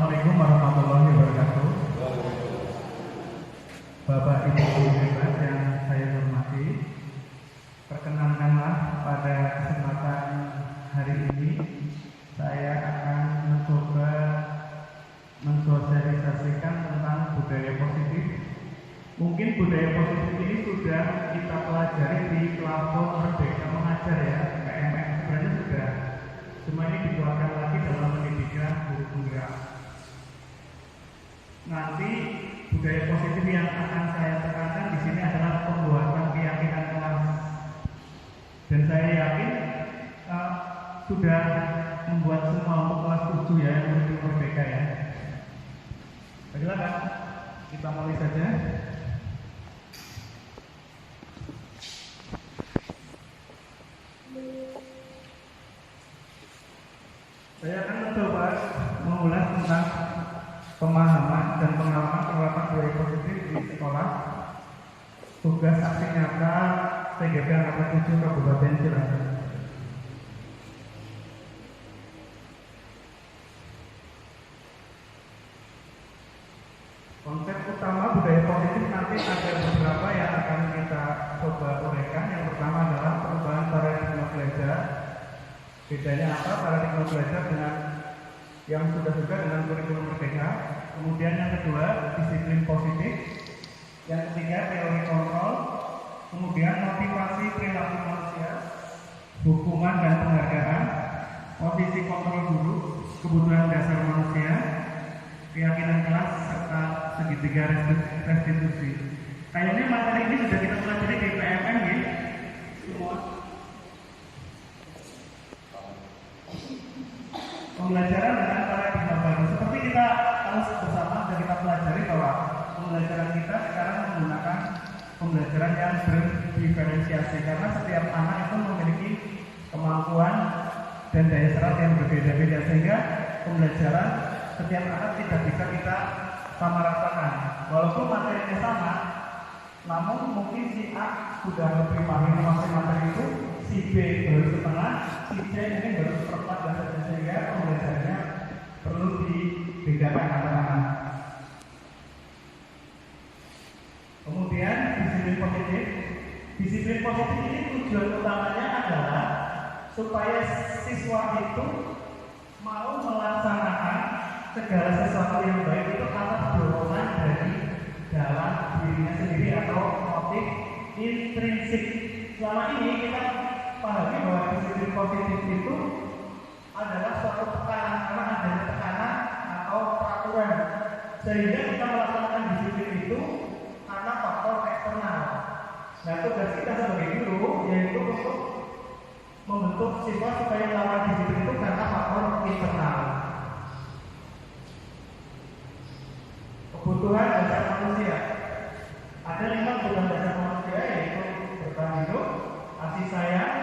Assalamualaikum warahmatullahi wabarakatuh. Bapak Ibu guru hebat yang saya hormati, perkenankanlah pada kesempatan hari ini saya akan mencoba mensosialisasikan tentang budaya positif. Mungkin budaya positif ini sudah kita pelajari di platform Merdeka Mengajar ya, PMM. Sebenarnya sudah semua ini dikeluarkan lagi dalam pendidikan guru penggerak. Nanti budaya positif yang akan saya tekankan di sini adalah pembuatan keyakinan kelas. Dan saya yakin sudah membuat semua untuk kelas 7 ya, yang menuju merdeka ya. Silakan kita mulai saja. Saya akan mencoba mengulas tentang pemahaman dan pengalaman penerapan budaya positif di sekolah. Tugas aksi nyata TGP Angkatan 7 Kabupaten Cilacap. Konsep utama budaya positif nanti ada beberapa yang akan kita coba uraikan. Yang pertama adalah perubahan paradigma belajar. Bedanya apa paradigma belajar dengan yang sudah dengan kurikulum merdeka. Kemudian yang kedua, disiplin positif. Yang ketiga, teori kontrol. Kemudian motivasi perilaku manusia, hukuman dan penghargaan, posisi kontrol guru, kebutuhan dasar manusia, keyakinan kelas, serta segitiga restitusi. Kayaknya materi ini sudah kita pelajari di PMM ya, semua. Pembelajaran dengan paradigma baru. Seperti kita harus bersama dan kita pelajari bahwa pembelajaran kita sekarang menggunakan pembelajaran yang berdiferensiasi karena setiap anak itu memiliki kemampuan dan daya serap yang berbeda-beda sehingga pembelajaran setiap anak tidak bisa kita samaratakan. Walaupun materinya sama, namun mungkin si A sudah lebih paham menguasai materi itu, si B baru setengah, si C ini baru seperempat dan sehingga pembelajarannya perlu dibedakan anak-anak. Kemudian disiplin positif. Disiplin positif ini tujuan utamanya adalah supaya siswa itu mau melaksanakan segala sesuatu yang baik itu atas dorongan dari dalam dirinya sendiri atau motif intrinsik. Selama ini kita pahami bahwa disiplin positif itu adalah suatu tekanan karena adanya tekanan atau peraturan, sehingga kita melaksanakan disiplin itu karena faktor eksternal. Nah, tugas kita sebagai guru yaitu untuk membentuk siswa supaya melakukan disiplin itu karena faktor internal. Kebutuhan dasar manusia. Ada 5 kebutuhan dasar manusia yaitu bertahan hidup, kasih sayang,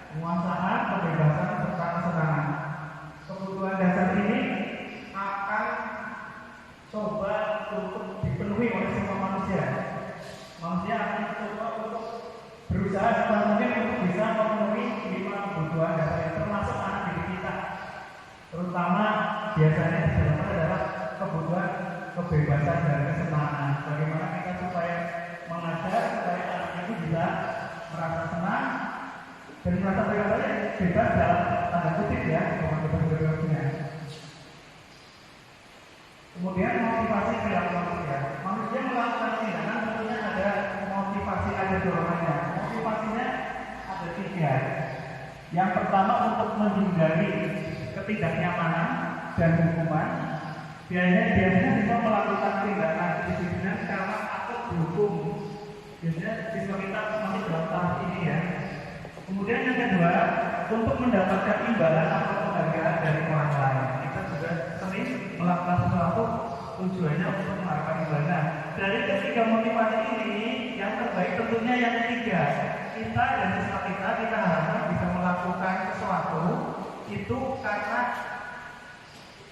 penguasaan, kebebasan, serta kesenangan. Kebutuhan dasar ini akan coba untuk dipenuhi oleh semua manusia. Manusia akan coba untuk berusaha sebisa mungkin untuk bisa memenuhi 5 kebutuhan dasar yang termasuk anak didik kita. Terutama biasanya di dalam adalah kebutuhan kebebasan dan kesenangan. Bagaimana kita supaya mengajar supaya anak itu bisa merasa senang dan merasa bebas dalam tanda kutip ya, bukan bebas-bebasnya. Kemudian motivasi perilaku manusia. Manusia melakukan tindakan tentunya ada motivasi, ada dorongannya. Motivasinya ada 3. Yang pertama untuk menghindari ketidaknyamanan dan hukuman. Biasanya siswa melakukan tindakan disipliner karena takut dihukum. Biasanya siswa kita masih dalam tahap ini ya. Kemudian yang kedua, untuk mendapatkan imbalan atau penghargaan dari orang lain. Kita juga sering melakukan sesuatu tujuannya untuk mengharapkan imbalan. Dari ketiga motivasi ini, yang terbaik tentunya yang ketiga. Kita dan siswa kita harapkan bisa melakukan sesuatu itu karena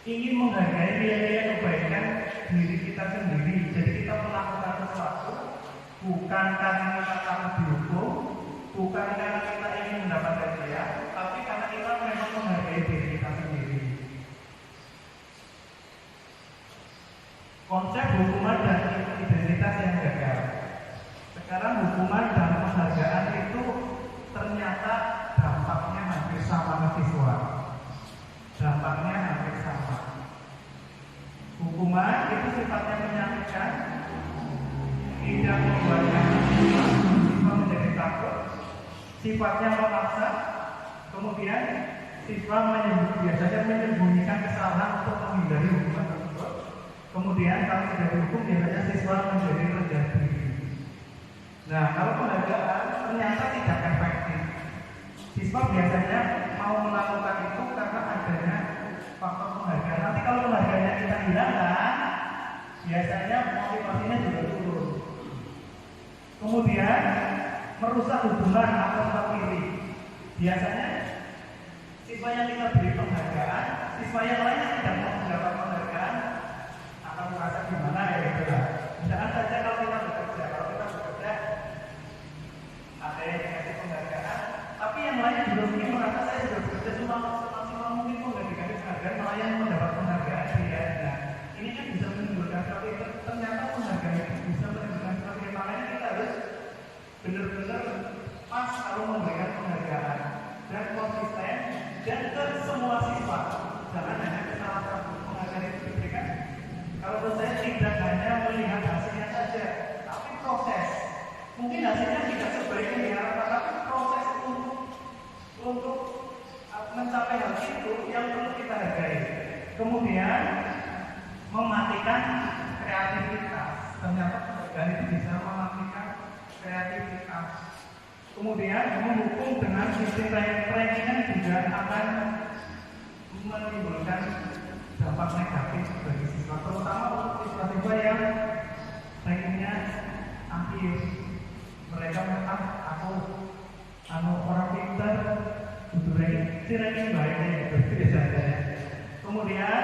ingin menghargai nilai kebaikan diri kita sendiri. Jadi kita melakukan sesuatu bukan karena kita takut dihukum, bukan karena kita ingin mendapatkan hadiah, tapi karena kita memang menghargai diri kita sendiri. Konsep hukuman dan identitas yang gagal. Sekarang hukuman dan penghargaan itu ternyata dampaknya hampir sama ke siswa. Dampaknya hampir sama. Hukuman itu sifatnya menyakitkan, tidak membuatnya siswa menjadi takut, sifatnya memaksa, kemudian siswa biasanya menyembunyikan kesalahan untuk menghindari hukuman tersebut. Kemudian kalau sudah dihukum biasanya siswa menjadi rendah diri. Nah, kalau penghargaan ternyata tidak efektif. Siswa biasanya mau melakukan itu karena adanya faktor penghargaan. Nanti kalau penghargaannya kita hilangkan, biasanya motivasinya juga turun. Kemudian merusak hubungan atau terpilih. Biasanya siswa yang kita beri penghargaan, siswa yang lainnya tidak mau mendapat penghargaan, akan merasa gimana ya gitu lah. Misalkan saja kalau kita bekerja ada yang dikasih penghargaan, tapi yang lain juga mungkin merasa saya sudah bekerja semaksimal mungkin kok nggak dikasih penghargaan, malah yang mendapat penghargaan dia. Nah, ini kan bisa menimbulkan seperti itu. Ternyata penghargaan itu bisa menimbulkan seperti itu. Makanya kita harus benar-benar pas kalau memberikan penghargaan dan konsisten dan ke semua siswa. Jangan hanya ke salah satu. Penghargaan itu diberikan. Kalau menurut saya tidak hanya melihat hasilnya saja, tapi proses. Mungkin hasilnya tidak sebaik yang diharapkan, tapi proses untuk mencapai hal itu yang perlu kita hargai. Kemudian mematikan kreativitas. Ternyata penghargaan itu bisa mematikan kreativitas. Kemudian menghukum dengan sistem rankingan juga akan menimbulkan dampak negatif bagi siswa, terutama untuk siswa-siswa yang rankingnya akhir. Mereka aku orang pintar, untuk ranking baik gitu biasanya. Kemudian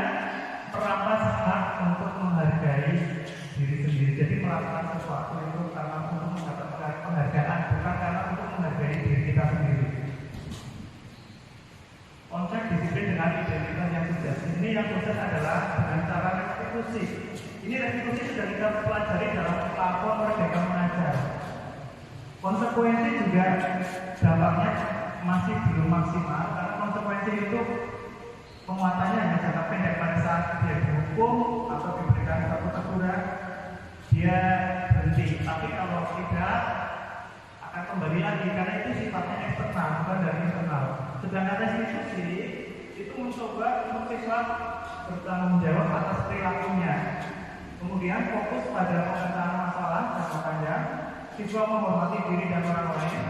merampas hak untuk menghargai diri sendiri. Jadi melakukan sesuatu itu karena untuk mendapatkan penghargaan, bukan karena untuk menghargai diri kita sendiri. Konsep disiplin dengan identitas yang sudah ini yang konsep adalah dengan cara restitusi. Ini restitusi sudah kita pelajari dalam platform Merdeka Mengajar. Konsekuensi juga dampaknya masih belum maksimal karena konsekuensi itu penguatannya hanya jangka pendek. Pada saat dia dihukum atau diberikan satu teguran dia berhenti, tapi kalau tidak akan kembali lagi karena itu sifatnya eksternal bukan dari internal. Sedangkan restitusi itu mencoba untuk siswa bertanggung jawab atas perilakunya, kemudian fokus pada pemecahan masalah jangka panjang, siswa menghormati diri dan orang lain,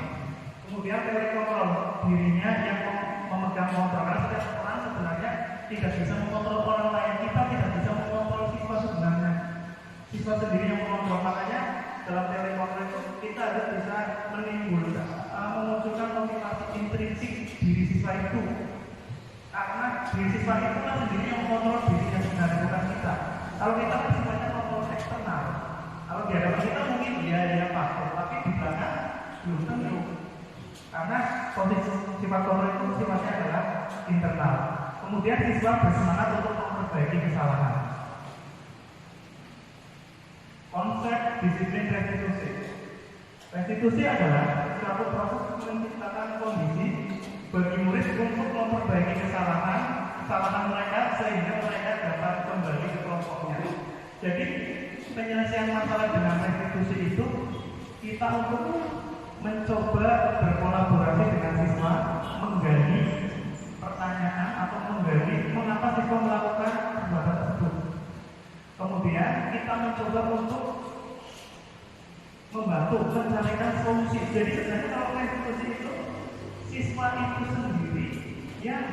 kemudian teori kontrol dirinya yang memegang kontrol. Karena setiap orang sebenarnya tidak bisa mengontrol orang lain, kita tidak bisa mengontrol siswa sebenarnya, siswa sendiri yang mengontrol. Makanya dalam teori kontrol itu kita harus bisa menimbulkan memunculkan motivasi intrinsik diri siswa itu, karena diri siswa itu kan sendiri yang mengontrol diri yang sebenarnya, bukan kita. Kalau kita sifatnya kontrol eksternal, kalau di hadapan kita mungkin dia patuh, tapi di belakang belum tentu, karena posisi sifat kontrol itu sifatnya adalah internal. Kemudian siswa bersemangat untuk memperbaiki kesalahan. Konsep disiplin restitusi. Restitusi adalah suatu proses menciptakan kondisi bagi murid untuk memperbaiki kesalahan mereka sehingga mereka dapat kembali ke kelompoknya. Jadi penyelesaian masalah dengan restitusi itu kita untuk mencoba berkolaborasi dengan siswa, menggali pertanyaan atau menggali mengapa siswa melakukan perbuatan tersebut. Kemudian kita mencoba untuk membantu mencarikan solusi. Jadi sebenarnya kalau restitusi itu siswa itu sendiri yang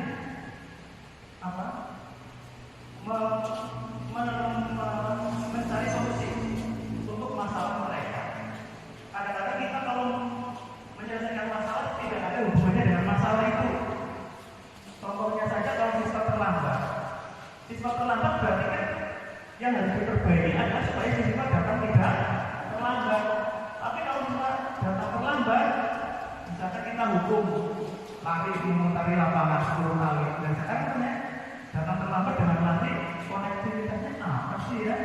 mencari solusi untuk masalah mereka. Kadang-kadang kita kalau menyelesaikan masalah tidak ada hubungannya dengan masalah itu. Contohnya saja kalau siswa terlambat berarti kan yang harus diperbaiki adalah supaya siswa datang tidak terlambat. Tapi kalau siswa datang terlambat, misalkan kita hukum lari mengitari lapangan 10 kali, dan sekarang datang terlambat dengan lari konektivitasnya apa sih ya?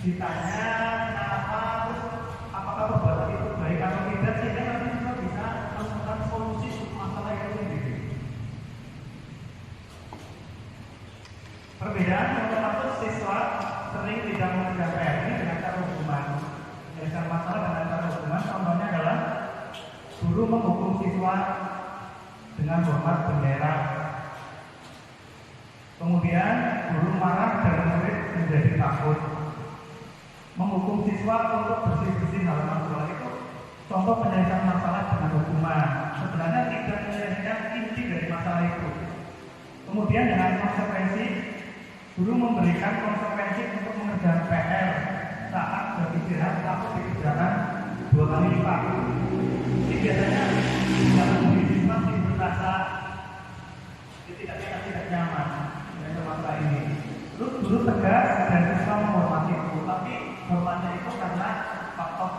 ditanya kenapa, terus apakah perbuatan itu baik atau tidak, sehingga nanti kita bisa menemukan solusi untuk masalah itu sendiri. Perbedaan nomor satu, siswa sering tidak mengerjakan PR ini dengan cara hukuman. Menyelesaikan masalah dengan cara hukuman, contohnya adalah guru menghukum siswa dengan hormat bendera. Kemudian guru marah dan murid menjadi takut. Menghukum siswa untuk bersih-bersih halaman sekolah itu contoh penyelesaian masalah dengan hukuman. Sebenarnya tidak menyelesaikan inti dari masalah itu. Kemudian dengan konsekuensi, guru memberikan konsekuensi untuk mengerjakan PR saat beristirahat atau dikerjakan 2 kali lipat. Ini biasanya tidak memberi siswa merasa tidak nyaman dengan masalah ini. Terus guru tegas dan siswa menghormati itu, tapi hormatnya itu karena faktor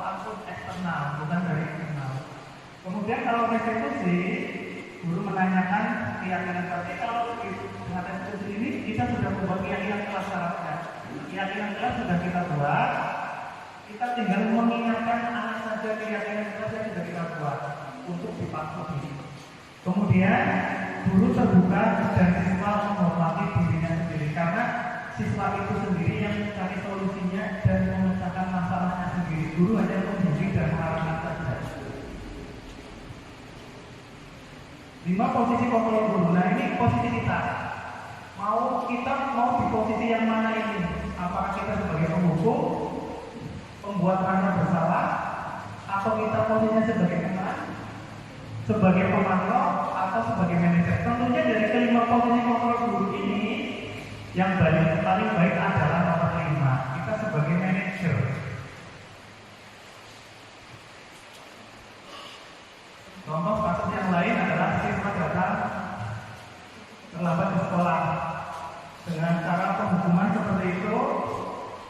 eksternal, bukan dari internal. Kemudian kalau restitusi, guru menanyakan keyakinan, tapi kalau dengan restitusi ini kita sudah membuat keyakinan kelas syaratnya. Keyakinan kelas sudah kita buat, kita tinggal mengingatkan anak saja keyakinan kelas yang sudah kita buat untuk dipatuhi. Kemudian guru terbuka dan siswa menghormati dirinya sendiri, karena siswa itu sendiri yang mencari solusinya dan memecahkan masalahnya sendiri. Guru hanya menjadi dan mengarahkan saja. 5 posisi kontrol guru. Nah, ini posisi kita. Kita mau di posisi yang mana ini? Apakah kita sebagai penghukum, pembuat rasa bersalah, atau kita posisinya sebagai teman, sebagai pemantau, atau sebagai manajer? Tentunya dari kelima posisi kontrol guru ini, yang paling baik adalah nomor 5. Kita sebagai manajer. Contoh kasus yang lain adalah siswa datang terlambat di sekolah. Dengan cara penghukuman seperti itu,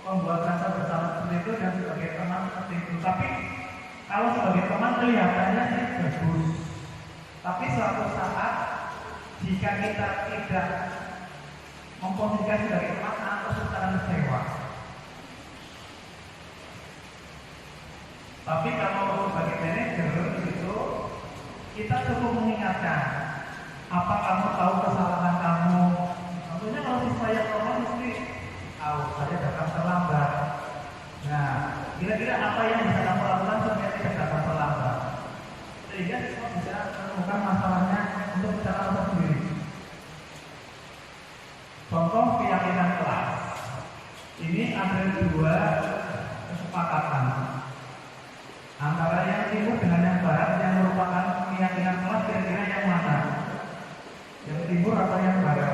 membuat rasa bersalah seperti itu, dan sebagai teman seperti itu. Tapi kalau sebagai teman kelihatannya sih bagus. Tapi suatu saat jika kita tidak memposisikan sebagai teman atau secara kecewa. Tapi kalau sebagai manajer itu kita cukup mengingatkan, apa kamu tahu kesalahan kamu? Tentunya kalau siswa yang normal mesti tahu saya datang terlambat. Nah, kira-kira apa yang bisa kamu lakukan supaya tidak datang terlambat? Sehingga siswa bisa menemukan masalahnya untuk secara sendiri. Contoh keyakinan kelas. Ini ada 2 kesepakatan antara yang timur dengan yang barat yang merupakan keyakinan kelas. Kira-kira yang mana? Yang timur atau yang barat?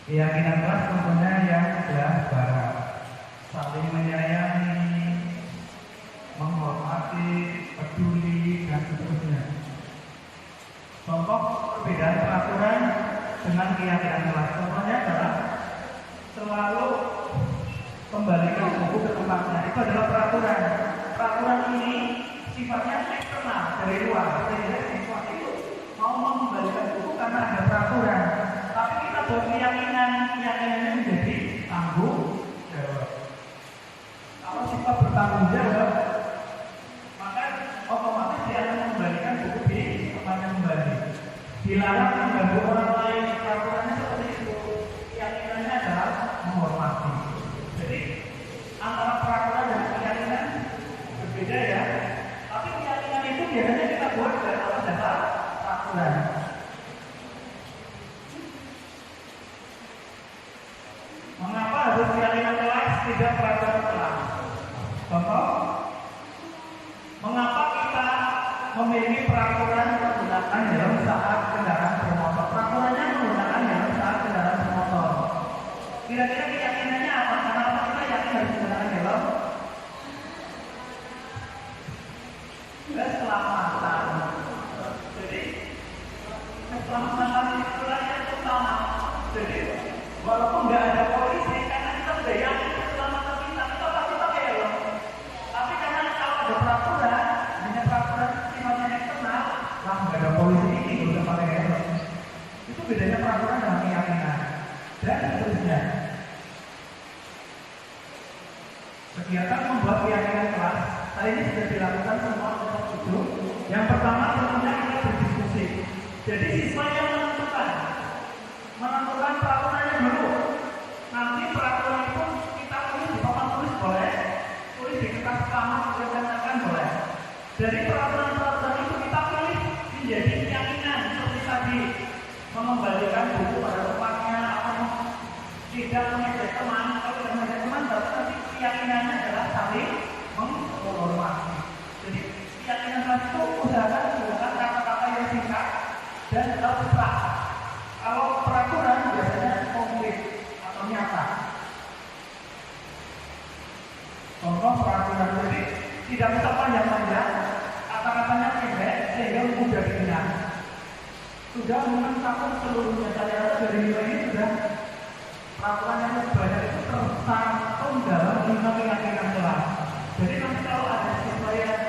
Keyakinan kelas tentunya yang sebelah barat. Saling menyayangi, menghormati, peduli, dan seterusnya. Contoh perbedaan peraturan dengan keyakinan kelas. Contohnya adalah selalu kembalikan buku ke tempatnya. Itu adalah peraturan. Peraturan ini sifatnya eksternal dari luar. Sehingga siswa itu mau mengembalikan buku karena ada peraturan. Tapi kita buat keyakinannya menjadi tanggung jawab. Kalau siswa bertanggung jawab, maka otomatis dia akan mengembalikan buku di tempatnya kembali. Dilarang mengganggu orang lain, peraturannya seperti itu. Keyakinannya adalah menghormati. Jadi antara peraturan dan keyakinan berbeda ya. Tapi keyakinan itu biasanya kita buat dari atas dasar peraturan. Mengapa harus keyakinan kelas tidak peraturan kelas? Contoh, mengapa kita memiliki peraturan menggunakan helm saat kendaraan bermotor? Peraturannya menggunakan helm saat kendaraan bermotor. Kira-kira keyakinannya apa? Kenapa kita yakin harus menggunakan helm? Keselamatan. Jadi keselamatan itulah yang utama. Jadi walaupun nggak ada polisi, karena kita sudah yakin keselamatan kita pasti pakai helm. Tapi karena kalau ada peraturan, hanya peraturan sifatnya eksternal, lah nggak ada polisi ini udah pakai helm. Itu bedanya peraturan dengan keyakinan. selanjutnya. Kegiatan membuat keyakinan kelas. Hari ini sudah dilakukan semua kelompok 7. Yang pertama tentunya kita berdiskusi. Jadi siswa yang menentukan peraturannya dulu. Nanti peraturan itu kita tulis di papan tulis boleh, tulis di kertas utama, tuliskan boleh. Dari peraturan-peraturan itu kita pilih menjadi keyakinan seperti tadi, mengembalikan buku pada tempatnya, atau tidak mengejek teman. Kalau tidak mengejek teman, berarti nanti keyakinannya adalah saling menghormati. Jadi keyakinan tadi itu usahakan menggunakan kata-kata yang singkat dan terserah. Kalau peraturan biasanya konkret atau nyata. Contoh peraturan jadi tidak usah panjang-panjang, kata-katanya pendek sehingga mudah diingat. Sudah mencakup seluruhnya. Saya rasa dari nilai ini sudah peraturan yang banyak itu tercantum dalam 5 keyakinan kelas. Jadi nanti kalau ada siswa yang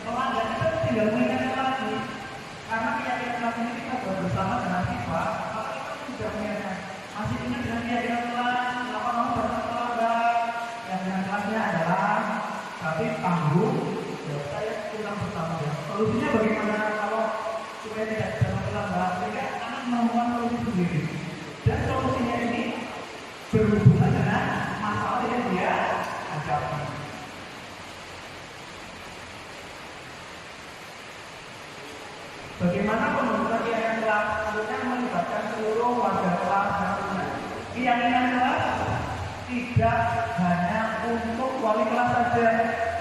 melanggar kita tinggal mengingatkan lagi. Karena keyakinan kelas ini kita buat bersama dengan siswa. Sudah mengingatkan, masih ingat dengan keyakinan kelas, kenapa kamu berangkat terlambat? Keyakinan kelasnya adalah tapi tanggung jawab saya pulang bersama ya. Solusinya bagaimana kalau supaya tidak berangkat terlambat? Sehingga anak menemukan solusi sendiri. Dan solusinya ini berhubungan dengan masalah yang dia hadapi. Bagaimana pembentukan keyakinan kelas? Tentunya melibatkan seluruh warga kelas dan lainnya. Keyakinan kelas tidak hanya untuk wali kelas saja.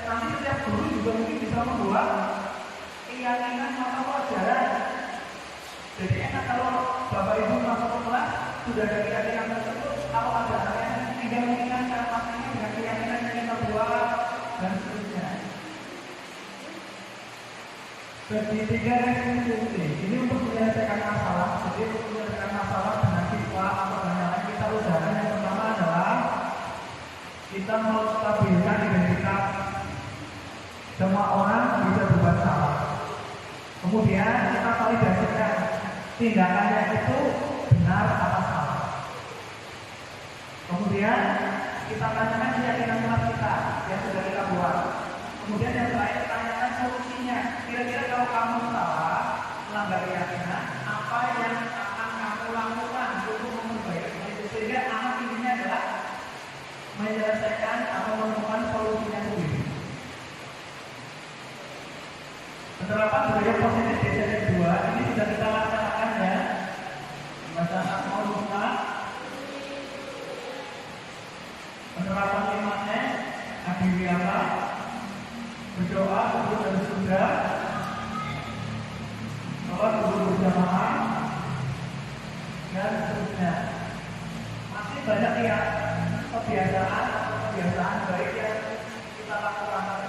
Nanti setiap guru juga mungkin bisa membuat keyakinan mata pelajaran. Jadi enak kalau Bapak Ibu masuk ke kelas sudah ada keyakinan tersebut. Kalau ada anak yang tinggal mengingatkan matanya dengan keyakinan yang kita buat dan seterusnya. Bagi 3 rekomendasi ini untuk menyelesaikan masalah. Jadi untuk menyelesaikan masalah dengan siswa atau dengan lain kita usahakan yang pertama adalah kita mau stabilkan identitas. Semua orang bisa berbuat salah. Kemudian kita validasikan tindakannya itu benar atau salah. Kemudian kita tanyakan keyakinan kelas kita yang sudah kita buat. Kemudian yang terakhir tanyakan solusinya. Kira-kira kalau kamu salah melanggar keyakinan, apa yang akan kamu lakukan untuk memperbaiki itu? Sehingga anak intinya adalah menyelesaikan atau menemukan solusinya sendiri. Penerapan budaya positif DCD 2 ini sudah kita laksanakan ya. Bahasa mau lupa. Penerapan 5S Adiwiyata, berdoa untuk dan sudah, sholat berjamaah, dan seterusnya. Masih banyak ya kebiasaan baik yang kita lakukan.